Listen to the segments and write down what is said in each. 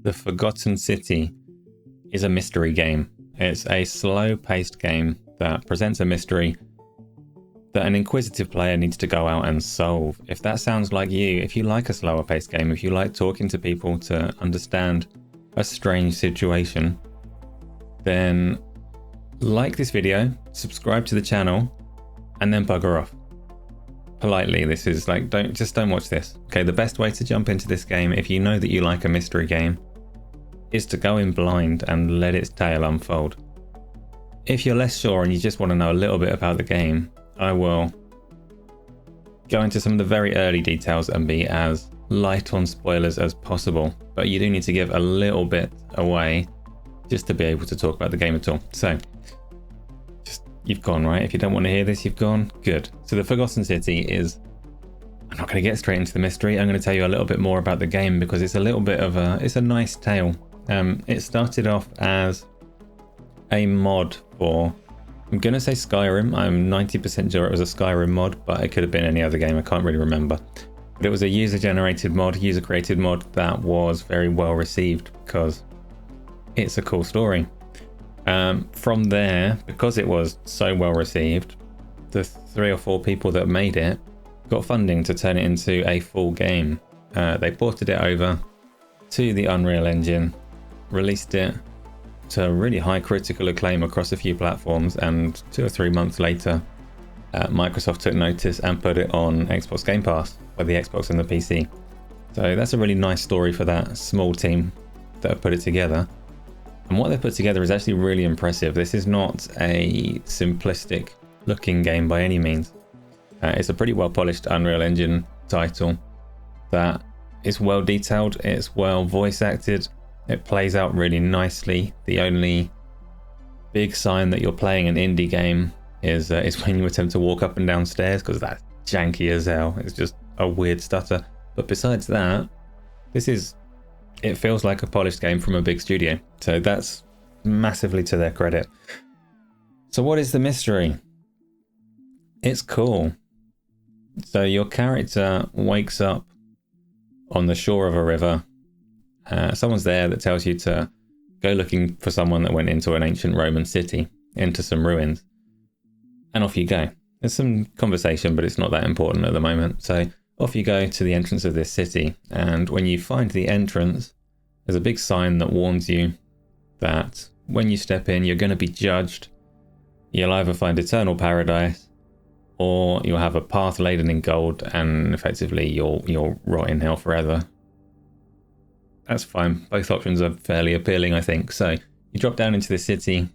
The Forgotten City is a mystery game. It's a slow-paced game that presents a mystery that an inquisitive player needs to go out and solve. If that sounds like you, if you like a slower-paced game, if you like talking to people to understand a strange situation, then like this video, subscribe to the channel, and then bugger off. Politely, this is like, don't watch this. Okay, the best way to jump into this game, if you know that you like a mystery game, is to go in blind and let its tale unfold. If you're less sure and you just want to know a little bit about the game, I will go into some of the very early details and be as light on spoilers as possible, but you do need to give a little bit away just to be able to talk about the game at all. So, you've gone, right? If you don't want to hear this, you've gone. Good. So the Forgotten City is... I'm not going to get straight into the mystery. I'm going to tell you a little bit more about the game because it's a little bit of a... It's a nice tale. It started off as a mod for... I'm going to say Skyrim. I'm 90% sure it was a Skyrim mod, but it could have been any other game. I can't really remember. But it was a user-generated mod, user-created mod that was very well received because it's a cool story. From there, because it was so well received, the 3 or 4 people that made it got funding to turn it into a full game. They ported it over to the Unreal Engine, released it to really high critical acclaim across a few platforms, and 2 or 3 months later, Microsoft took notice and put it on Xbox Game Pass for the Xbox and the PC. So that's a really nice story for that small team that have put it together. And what they put together is actually really impressive. This is not a simplistic looking game by any means. It's a pretty well polished Unreal Engine title that is well detailed, it's well voice acted, it plays out really nicely. The only big sign that you're playing an indie game is when you attempt to walk up and down stairs, because that's janky as hell. It's just a weird stutter. But besides that, it feels like a polished game from a big studio. So that's massively to their credit. So what is the mystery? It's cool. So your character wakes up on the shore of a river. Someone's there that tells you to go looking for someone that went into an ancient Roman city, into some ruins. And off you go. There's some conversation, but it's not that important at the moment. So off you go to the entrance of this city, and when you find the entrance, there's a big sign that warns you that when you step in, you're going to be judged. You'll either find eternal paradise, or you'll have a path laden in gold, and effectively you'll rot in hell forever. That's fine. Both options are fairly appealing, I think. So you drop down into the city,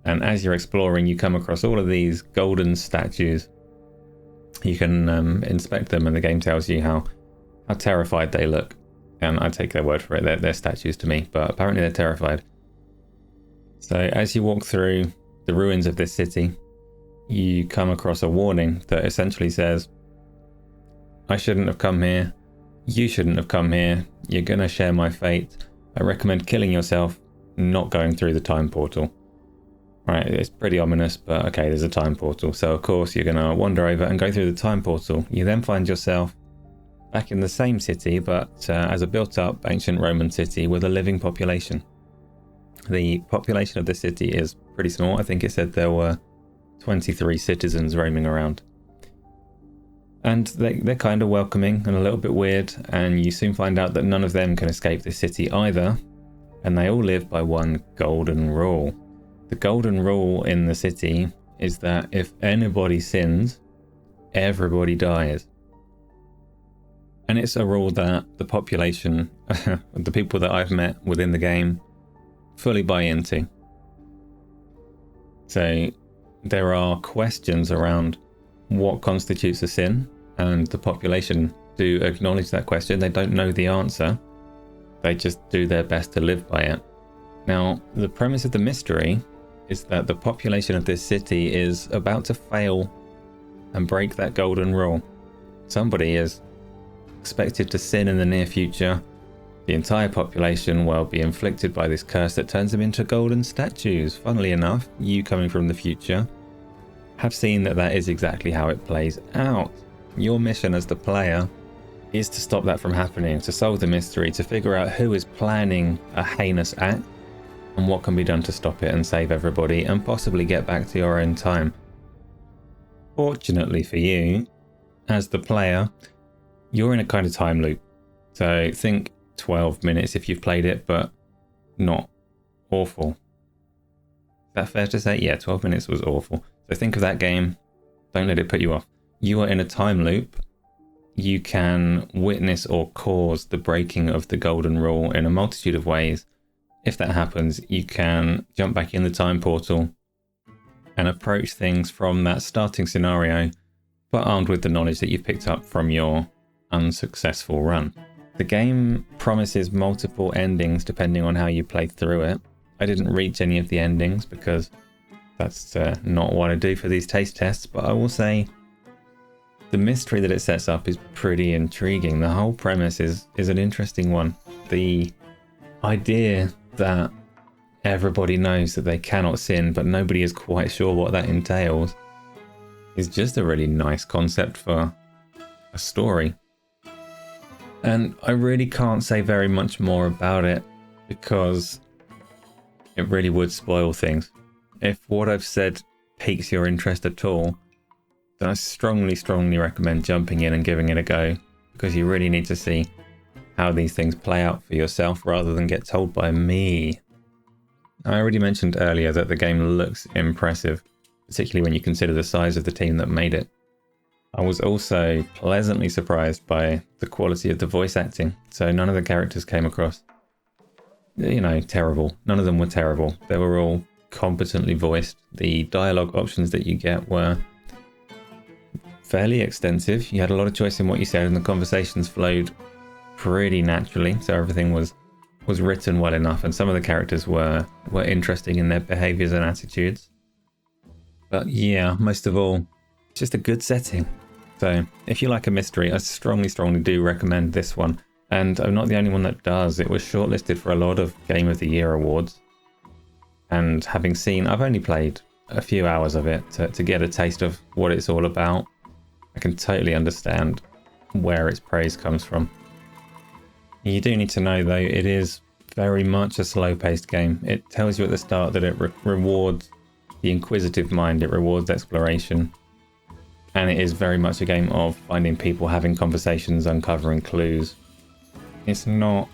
and as you're exploring, you come across all of these golden statues. You can inspect them, and the game tells you how terrified they look. And I take their word for it. They're statues to me, but apparently they're terrified. So as you walk through the ruins of this city, you come across a warning that essentially says, I shouldn't have come here. You shouldn't have come here. You're going to share my fate. I recommend killing yourself, not going through the time portal. Right, it's pretty ominous, but okay, there's a time portal. So of course you're going to wander over and go through the time portal. You then find yourself back in the same city, but as a built-up ancient Roman city with a living population. The population of the city is pretty small. I think it said there were 23 citizens roaming around. And they're kind of welcoming and a little bit weird, and you soon find out that none of them can escape this city either, and they all live by one golden rule. The golden rule in the city is that if anybody sins, everybody dies. And it's a rule that the population, the people that I've met within the game, fully buy into. So there are questions around what constitutes a sin, and the population do acknowledge that question. They don't know the answer. They just do their best to live by it. Now, the premise of the mystery is that the population of this city is about to fail and break that golden rule. Somebody is expected to sin in the near future. The entire population will be inflicted by this curse that turns them into golden statues. Funnily enough, you coming from the future have seen that is exactly how it plays out. Your mission as the player is to stop that from happening, to solve the mystery, to figure out who is planning a heinous act and what can be done to stop it and save everybody and possibly get back to your own time. Fortunately for you, as the player, you're in a kind of time loop. So think 12 minutes if you've played it, but not awful. Is that fair to say? Yeah, 12 minutes was awful. So think of that game. Don't let it put you off. You are in a time loop. You can witness or cause the breaking of the golden rule in a multitude of ways. If that happens, you can jump back in the time portal and approach things from that starting scenario, but armed with the knowledge that you've picked up from your unsuccessful run. The game promises multiple endings depending on how you play through it. I didn't reach any of the endings because that's not what I do for these taste tests, but I will say the mystery that it sets up is pretty intriguing. The whole premise is an interesting one. The idea that everybody knows that they cannot sin, but nobody is quite sure what that entails, is just a really nice concept for a story. And I really can't say very much more about it because it really would spoil things. If what I've said piques your interest at all, then I strongly recommend jumping in and giving it a go, because you really need to see how these things play out for yourself rather than get told by me. I already mentioned earlier that the game looks impressive, particularly when you consider the size of the team that made it. I was also pleasantly surprised by the quality of the voice acting. So none of the characters came across, terrible. None of them were terrible. They were all competently voiced. The dialogue options that you get were fairly extensive. You had a lot of choice in what you said, and the conversations flowed pretty naturally. So everything was written well enough, and some of the characters were interesting in their behaviors and attitudes. But yeah, most of all, just a good setting. So if you like a mystery, I strongly do recommend this one. And I'm not the only one that does. It was shortlisted for a lot of Game of the Year awards. And having seen, I've only played a few hours of it to get a taste of what it's all about. I can totally understand where its praise comes from. You do need to know though, it is very much a slow-paced game. It tells you at the start that it rewards the inquisitive mind, it rewards exploration. And it is very much a game of finding people, having conversations, uncovering clues. It's not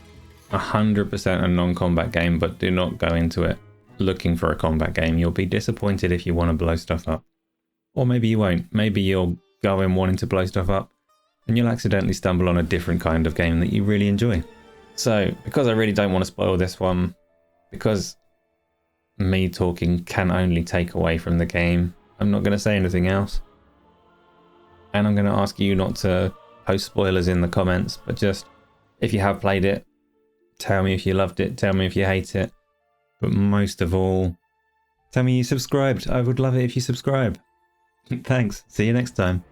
100% a non-combat game, but do not go into it looking for a combat game. You'll be disappointed if you want to blow stuff up. Or maybe you won't. Maybe you'll go in wanting to blow stuff up and you'll accidentally stumble on a different kind of game that you really enjoy. So, because I really don't want to spoil this one, because me talking can only take away from the game, I'm not going to say anything else. And I'm going to ask you not to post spoilers in the comments, but just, if you have played it, tell me if you loved it, tell me if you hate it. But most of all, tell me you subscribed. I would love it if you subscribe. Thanks. See you next time.